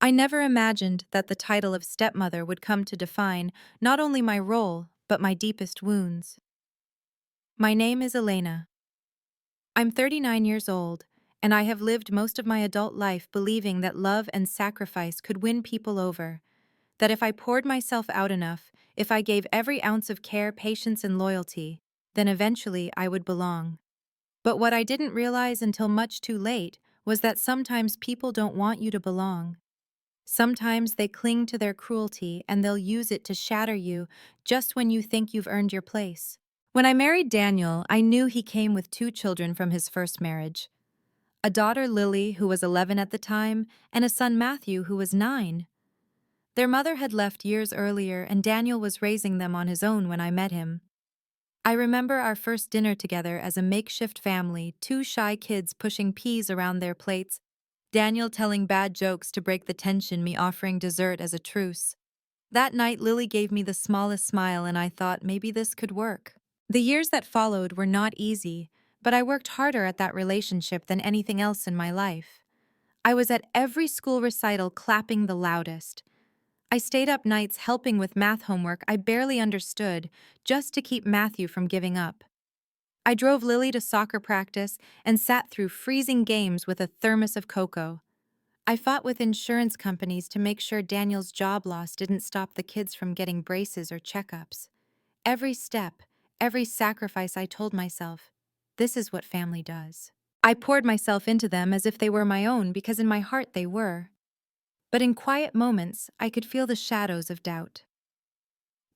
I never imagined that the title of stepmother would come to define not only my role, but my deepest wounds. My name is Elena. I'm 39 years old, and I have lived most of my adult life believing that love and sacrifice could win people over, that if I poured myself out enough, if I gave every ounce of care, patience, and loyalty, then eventually I would belong. But what I didn't realize until much too late was that sometimes people don't want you to belong. Sometimes they cling to their cruelty and they'll use it to shatter you just when you think you've earned your place. When I married Daniel, I knew he came with two children from his first marriage: a daughter, Lily, who was 11 at the time, and a son, Matthew, who was 9. Their mother had left years earlier, and Daniel was raising them on his own when I met him. I remember our first dinner together as a makeshift family, two shy kids pushing peas around their plates, Daniel telling bad jokes to break the tension, me offering dessert as a truce. That night, Lily gave me the smallest smile, and I thought maybe this could work. The years that followed were not easy, but I worked harder at that relationship than anything else in my life. I was at every school recital clapping the loudest. I stayed up nights helping with math homework I barely understood just to keep Matthew from giving up. I drove Lily to soccer practice and sat through freezing games with a thermos of cocoa. I fought with insurance companies to make sure Daniel's job loss didn't stop the kids from getting braces or checkups. Every step, every sacrifice, I told myself, this is what family does. I poured myself into them as if they were my own because in my heart they were. But in quiet moments, I could feel the shadows of doubt.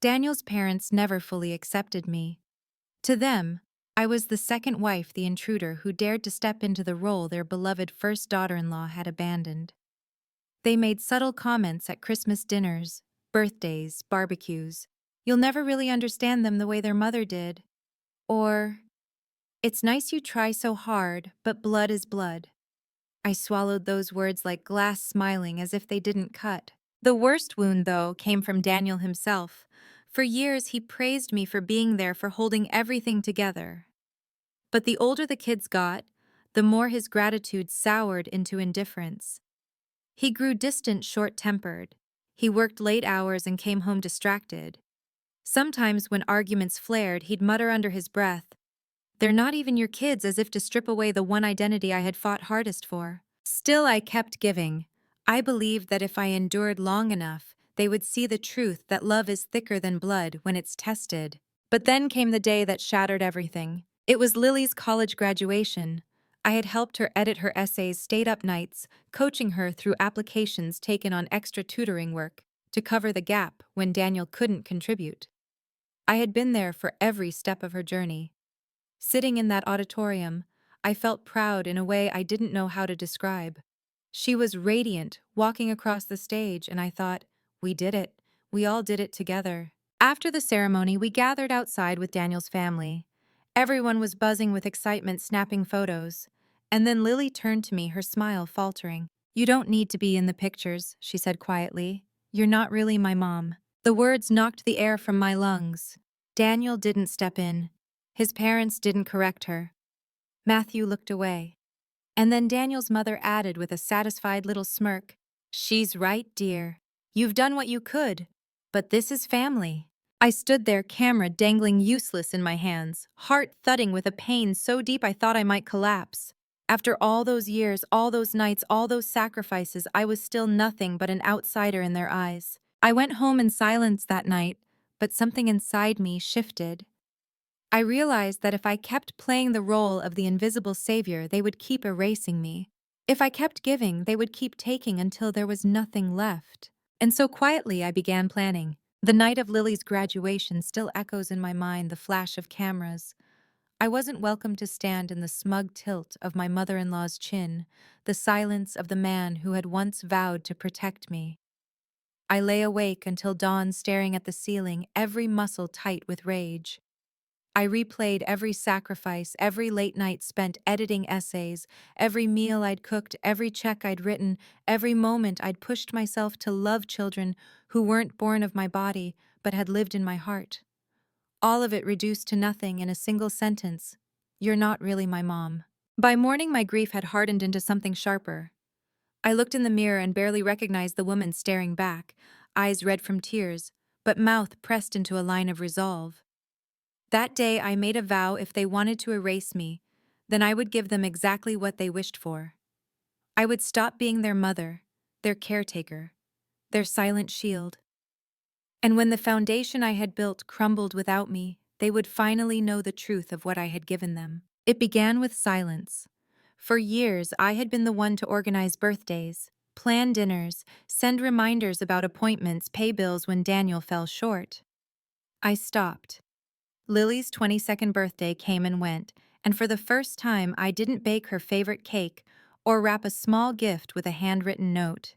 Daniel's parents never fully accepted me. To them, I was the second wife, the intruder who dared to step into the role their beloved first daughter-in-law had abandoned. They made subtle comments at Christmas dinners, birthdays, barbecues. "You'll never really understand them the way their mother did." Or, "It's nice you try so hard, but blood is blood." I swallowed those words like glass, smiling as if they didn't cut. The worst wound, though, came from Daniel himself. For years, he praised me for being there, for holding everything together. But the older the kids got, the more his gratitude soured into indifference. He grew distant, short-tempered. He worked late hours and came home distracted. Sometimes when arguments flared, he'd mutter under his breath, "They're not even your kids," as if to strip away the one identity I had fought hardest for. Still, I kept giving. I believed that if I endured long enough, they would see the truth that love is thicker than blood when it's tested. But then came the day that shattered everything. It was Lily's college graduation. I had helped her edit her essays, stayed up nights, coaching her through applications, taken on extra tutoring work to cover the gap when Daniel couldn't contribute. I had been there for every step of her journey. Sitting in that auditorium, I felt proud in a way I didn't know how to describe. She was radiant, walking across the stage, and I thought, we did it. We all did it together. After the ceremony, we gathered outside with Daniel's family. Everyone was buzzing with excitement, snapping photos. And then Lily turned to me, her smile faltering. "You don't need to be in the pictures," she said quietly. "You're not really my mom." The words knocked the air from my lungs. Daniel didn't step in. His parents didn't correct her. Matthew looked away. And then Daniel's mother added with a satisfied little smirk, "She's right, dear. You've done what you could. But this is family." I stood there, camera dangling useless in my hands, heart thudding with a pain so deep I thought I might collapse. After all those years, all those nights, all those sacrifices, I was still nothing but an outsider in their eyes. I went home in silence that night, but something inside me shifted. I realized that if I kept playing the role of the invisible savior, they would keep erasing me. If I kept giving, they would keep taking until there was nothing left. And so quietly I began planning. The night of Lily's graduation still echoes in my mind, the flash of cameras. I wasn't welcome to stand in the smug tilt of my mother-in-law's chin, the silence of the man who had once vowed to protect me. I lay awake until dawn, staring at the ceiling, every muscle tight with rage. I replayed every sacrifice, every late night spent editing essays, every meal I'd cooked, every check I'd written, every moment I'd pushed myself to love children who weren't born of my body but had lived in my heart. All of it reduced to nothing in a single sentence: "You're not really my mom." By morning, my grief had hardened into something sharper. I looked in the mirror and barely recognized the woman staring back, eyes red from tears, but mouth pressed into a line of resolve. That day I made a vow if they wanted to erase me, then I would give them exactly what they wished for. I would stop being their mother, their caretaker, their silent shield. And when the foundation I had built crumbled without me, they would finally know the truth of what I had given them. It began with silence. For years, I had been the one to organize birthdays, plan dinners, send reminders about appointments, pay bills when Daniel fell short. I stopped. Lily's 22nd birthday came and went, and for the first time, I didn't bake her favorite cake or wrap a small gift with a handwritten note.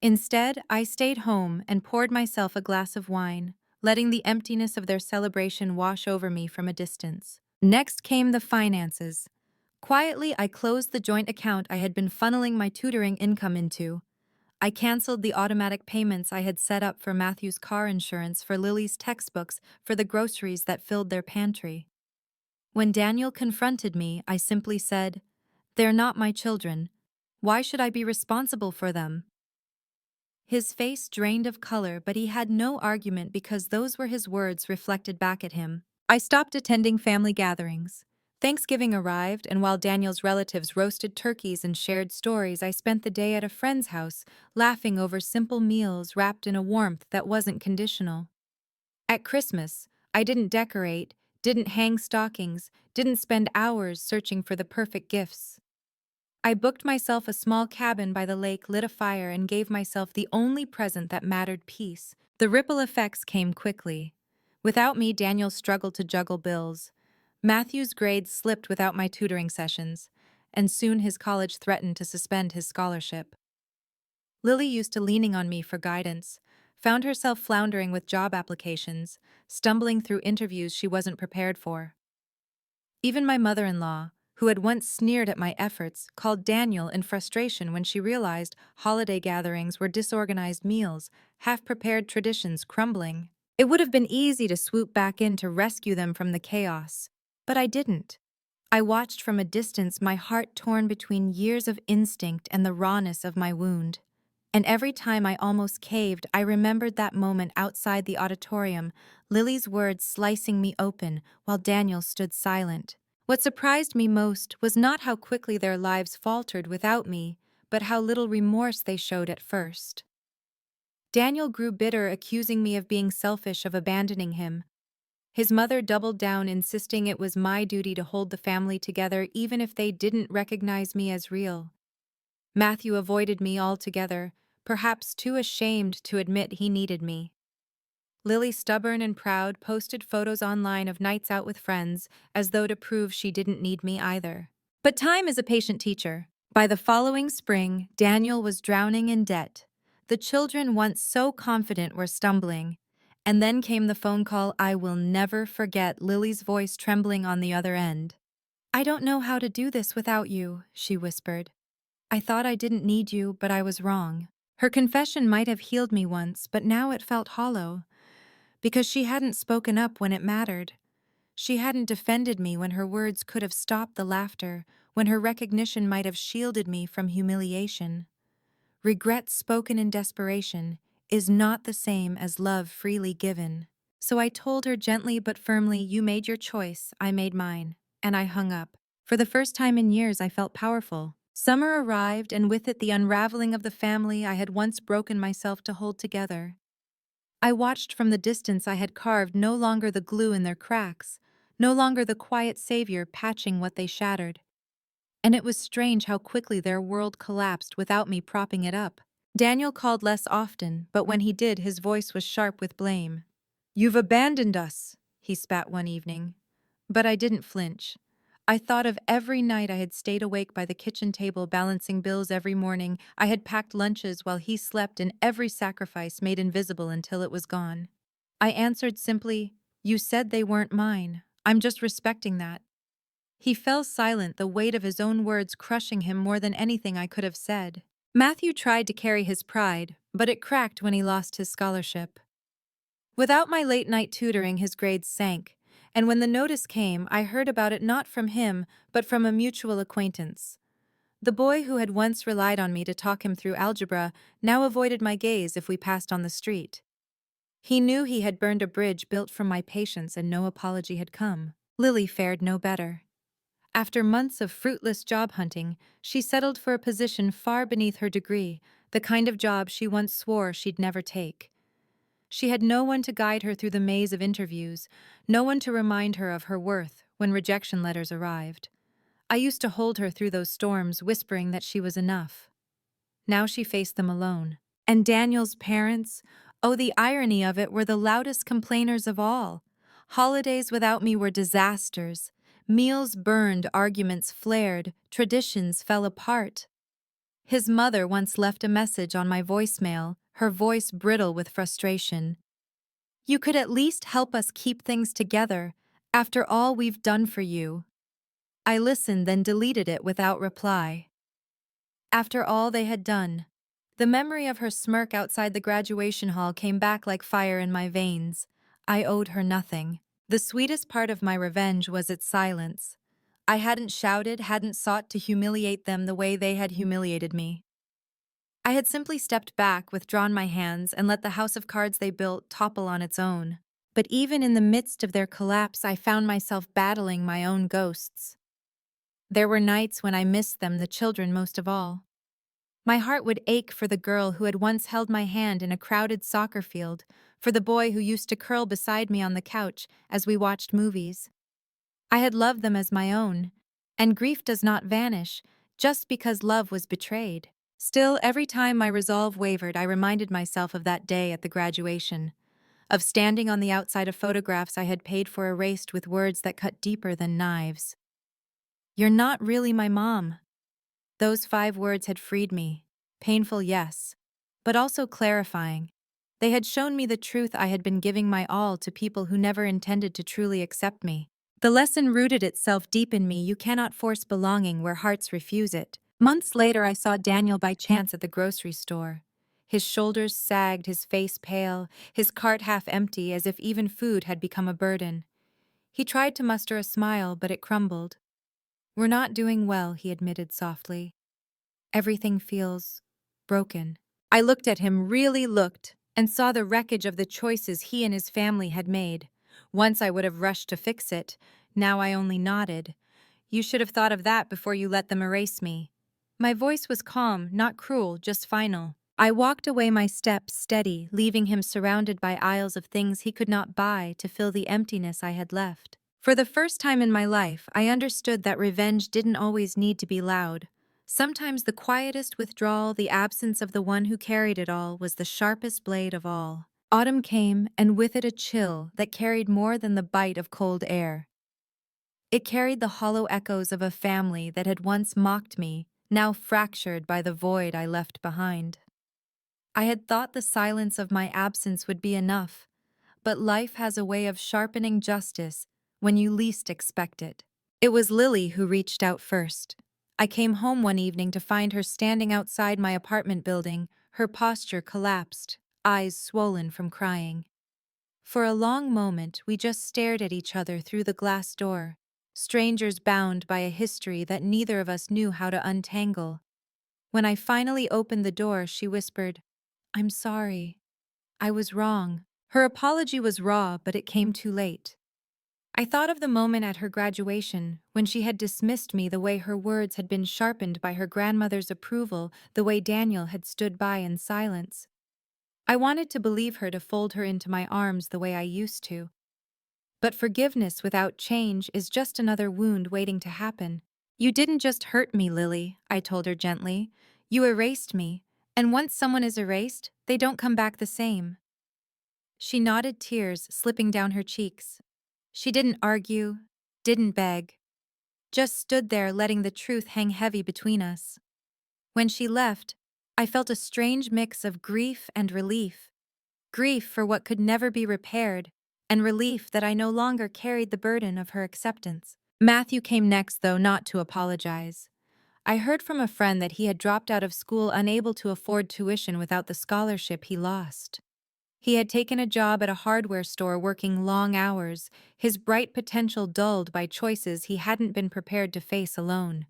Instead, I stayed home and poured myself a glass of wine, letting the emptiness of their celebration wash over me from a distance. Next came the finances. Quietly, I closed the joint account I had been funneling my tutoring income into. I canceled the automatic payments I had set up for Matthew's car insurance, for Lily's textbooks, for the groceries that filled their pantry. When Daniel confronted me, I simply said, "They're not my children. Why should I be responsible for them?" His face drained of color, but he had no argument because those were his words reflected back at him. I stopped attending family gatherings. Thanksgiving arrived, and while Daniel's relatives roasted turkeys and shared stories, I spent the day at a friend's house, laughing over simple meals wrapped in a warmth that wasn't conditional. At Christmas, I didn't decorate, didn't hang stockings, didn't spend hours searching for the perfect gifts. I booked myself a small cabin by the lake, lit a fire, and gave myself the only present that mattered: peace. The ripple effects came quickly. Without me, Daniel struggled to juggle bills. Matthew's grades slipped without my tutoring sessions, and soon his college threatened to suspend his scholarship. Lily, used to leaning on me for guidance, found herself floundering with job applications, stumbling through interviews she wasn't prepared for. Even my mother-in-law, who had once sneered at my efforts, called Daniel in frustration when she realized holiday gatherings were disorganized meals, half-prepared traditions crumbling. It would have been easy to swoop back in to rescue them from the chaos, but I didn't. I watched from a distance, my heart torn between years of instinct and the rawness of my wound. And every time I almost caved, I remembered that moment outside the auditorium, Lily's words slicing me open while Daniel stood silent. What surprised me most was not how quickly their lives faltered without me, but how little remorse they showed at first. Daniel grew bitter, accusing me of being selfish, of abandoning him. His mother doubled down, insisting it was my duty to hold the family together even if they didn't recognize me as real. Matthew avoided me altogether, perhaps too ashamed to admit he needed me. Lily, stubborn and proud, posted photos online of nights out with friends, as though to prove she didn't need me either. But time is a patient teacher. By the following spring, Daniel was drowning in debt. The children, once so confident, were stumbling. And then came the phone call I will never forget, Lily's voice trembling on the other end. "I don't know how to do this without you," she whispered. "I thought I didn't need you, but I was wrong." Her confession might have healed me once, but now it felt hollow. Because she hadn't spoken up when it mattered. She hadn't defended me when her words could have stopped the laughter, when her recognition might have shielded me from humiliation. Regret spoken in desperation is not the same as love freely given. So I told her gently but firmly, "You made your choice, I made mine," and I hung up. For the first time in years, I felt powerful. Summer arrived, and with it the unraveling of the family I had once broken myself to hold together. I watched from the distance I had carved, no longer the glue in their cracks, no longer the quiet savior patching what they shattered. And it was strange how quickly their world collapsed without me propping it up. Daniel called less often, but when he did, his voice was sharp with blame. "You've abandoned us," he spat one evening. But I didn't flinch. I thought of every night I had stayed awake by the kitchen table, balancing bills every morning. I had packed lunches while he slept, and every sacrifice made invisible until it was gone. I answered simply, "You said they weren't mine. I'm just respecting that." He fell silent, the weight of his own words crushing him more than anything I could have said. Matthew tried to carry his pride, but it cracked when he lost his scholarship. Without my late-night tutoring, his grades sank, and when the notice came, I heard about it not from him, but from a mutual acquaintance. The boy who had once relied on me to talk him through algebra now avoided my gaze if we passed on the street. He knew he had burned a bridge built from my patience and no apology had come. Lily fared no better. After months of fruitless job hunting, she settled for a position far beneath her degree, the kind of job she once swore she'd never take. She had no one to guide her through the maze of interviews, no one to remind her of her worth when rejection letters arrived. I used to hold her through those storms, whispering that she was enough. Now she faced them alone. And Daniel's parents, oh, the irony of it, were the loudest complainers of all. Holidays without me were disasters. Meals burned, arguments flared, traditions fell apart. His mother once left a message on my voicemail, her voice brittle with frustration. "You could at least help us keep things together, after all we've done for you." I listened, then deleted it without reply. After all they had done. The memory of her smirk outside the graduation hall came back like fire in my veins. I owed her nothing. The sweetest part of my revenge was its silence. I hadn't shouted, hadn't sought to humiliate them the way they had humiliated me. I had simply stepped back, withdrawn my hands, and let the house of cards they built topple on its own. But even in the midst of their collapse, I found myself battling my own ghosts. There were nights when I missed them, the children most of all. My heart would ache for the girl who had once held my hand in a crowded soccer field, for the boy who used to curl beside me on the couch as we watched movies. I had loved them as my own, and grief does not vanish just because love was betrayed. Still, every time my resolve wavered, I reminded myself of that day at the graduation, of standing on the outside of photographs I had paid for erased with words that cut deeper than knives. "You're not really my mom." Those 5 words had freed me. Painful, yes, but also clarifying. They had shown me the truth I had been giving my all to people who never intended to truly accept me. The lesson rooted itself deep in me: you cannot force belonging where hearts refuse it. Months later, I saw Daniel by chance at the grocery store. His shoulders sagged, his face pale, his cart half empty, as if even food had become a burden. He tried to muster a smile, but it crumbled. "We're not doing well," he admitted softly. "Everything feels broken." I looked at him, really looked, and saw the wreckage of the choices he and his family had made. Once I would have rushed to fix it. Now I only nodded. "You should have thought of that before you let them erase me." My voice was calm, not cruel, just final. I walked away, my steps steady, leaving him surrounded by aisles of things he could not buy to fill the emptiness I had left. For the first time in my life, I understood that revenge didn't always need to be loud. Sometimes the quietest withdrawal, the absence of the one who carried it all, was the sharpest blade of all. Autumn came, and with it a chill that carried more than the bite of cold air. It carried the hollow echoes of a family that had once mocked me, now fractured by the void I left behind. I had thought the silence of my absence would be enough, but life has a way of sharpening justice when you least expect it. It was Lily who reached out first. I came home one evening to find her standing outside my apartment building, her posture collapsed, eyes swollen from crying. For a long moment, we just stared at each other through the glass door, strangers bound by a history that neither of us knew how to untangle. When I finally opened the door, she whispered, "I'm sorry. I was wrong." Her apology was raw, but it came too late. I thought of the moment at her graduation, when she had dismissed me, the way her words had been sharpened by her grandmother's approval, the way Daniel had stood by in silence. I wanted to believe her, to fold her into my arms the way I used to. But forgiveness without change is just another wound waiting to happen. "You didn't just hurt me, Lily," I told her gently. "You erased me, and once someone is erased, they don't come back the same." She nodded, tears slipping down her cheeks. She didn't argue, didn't beg, just stood there letting the truth hang heavy between us. When she left, I felt a strange mix of grief and relief. Grief for what could never be repaired, and relief that I no longer carried the burden of her acceptance. Matthew came next, though, not to apologize. I heard from a friend that he had dropped out of school, unable to afford tuition without the scholarship he lost. He had taken a job at a hardware store, working long hours, his bright potential dulled by choices he hadn't been prepared to face alone.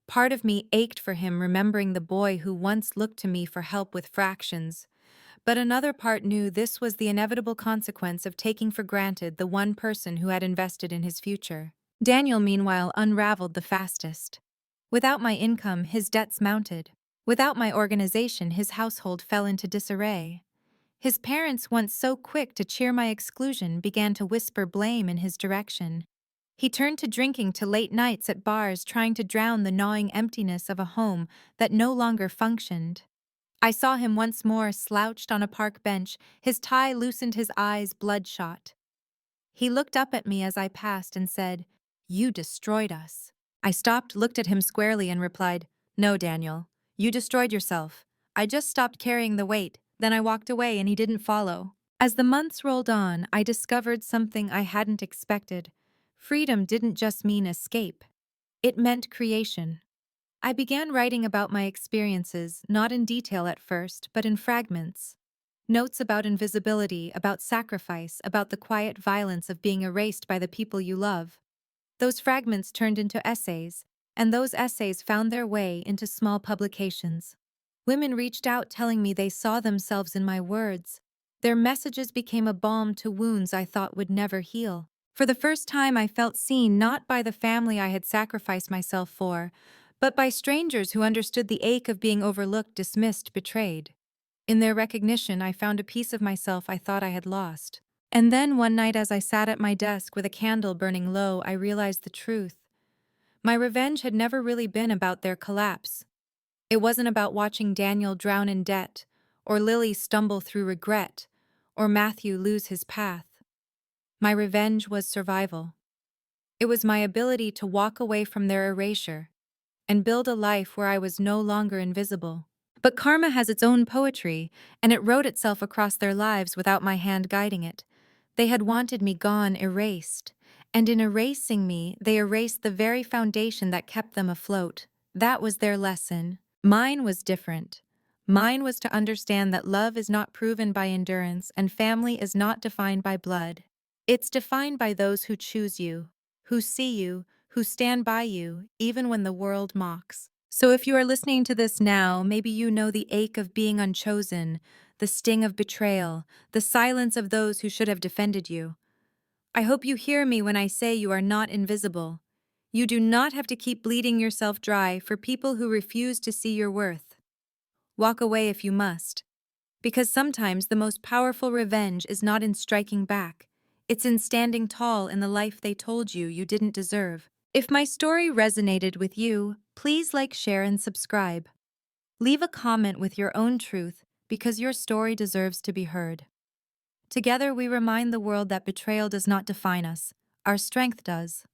Part of me ached for him, remembering the boy who once looked to me for help with fractions. But another part knew this was the inevitable consequence of taking for granted the one person who had invested in his future. Daniel, meanwhile, unraveled the fastest. Without my income, his debts mounted. Without my organization, his household fell into disarray. His parents, once so quick to cheer my exclusion, began to whisper blame in his direction. He turned to drinking, to late nights at bars, trying to drown the gnawing emptiness of a home that no longer functioned. I saw him once more, slouched on a park bench, his tie loosened, his eyes bloodshot. He looked up at me as I passed and said, "You destroyed us." I stopped, looked at him squarely, and replied, "No, Daniel, you destroyed yourself. I just stopped carrying the weight, then I walked away and he didn't follow." As the months rolled on, I discovered something I hadn't expected. Freedom didn't just mean escape. It meant creation. I began writing about my experiences, not in detail at first, but in fragments. Notes about invisibility, about sacrifice, about the quiet violence of being erased by the people you love. Those fragments turned into essays, and those essays found their way into small publications. Women reached out telling me they saw themselves in my words. Their messages became a balm to wounds I thought would never heal. For the first time, I felt seen, not by the family I had sacrificed myself for, but by strangers who understood the ache of being overlooked, dismissed, betrayed. In their recognition, I found a piece of myself I thought I had lost. And then one night, as I sat at my desk with a candle burning low, I realized the truth. My revenge had never really been about their collapse. It wasn't about watching Daniel drown in debt, or Lily stumble through regret, or Matthew lose his path. My revenge was survival. It was my ability to walk away from their erasure and build a life where I was no longer invisible. But karma has its own poetry, and it wrote itself across their lives without my hand guiding it. They had wanted me gone, erased, and in erasing me, they erased the very foundation that kept them afloat. That was their lesson. Mine was different. Mine was to understand that love is not proven by endurance, and family is not defined by blood. It's defined by those who choose you, who see you, who stand by you, even when the world mocks. So if you are listening to this now, maybe you know the ache of being unchosen, the sting of betrayal, the silence of those who should have defended you. I hope you hear me when I say you are not invisible. You do not have to keep bleeding yourself dry for people who refuse to see your worth. Walk away if you must, because sometimes the most powerful revenge is not in striking back. It's in standing tall in the life they told you you didn't deserve. If my story resonated with you, please like, share, and subscribe. Leave a comment with your own truth, because your story deserves to be heard. Together we remind the world that betrayal does not define us, our strength does.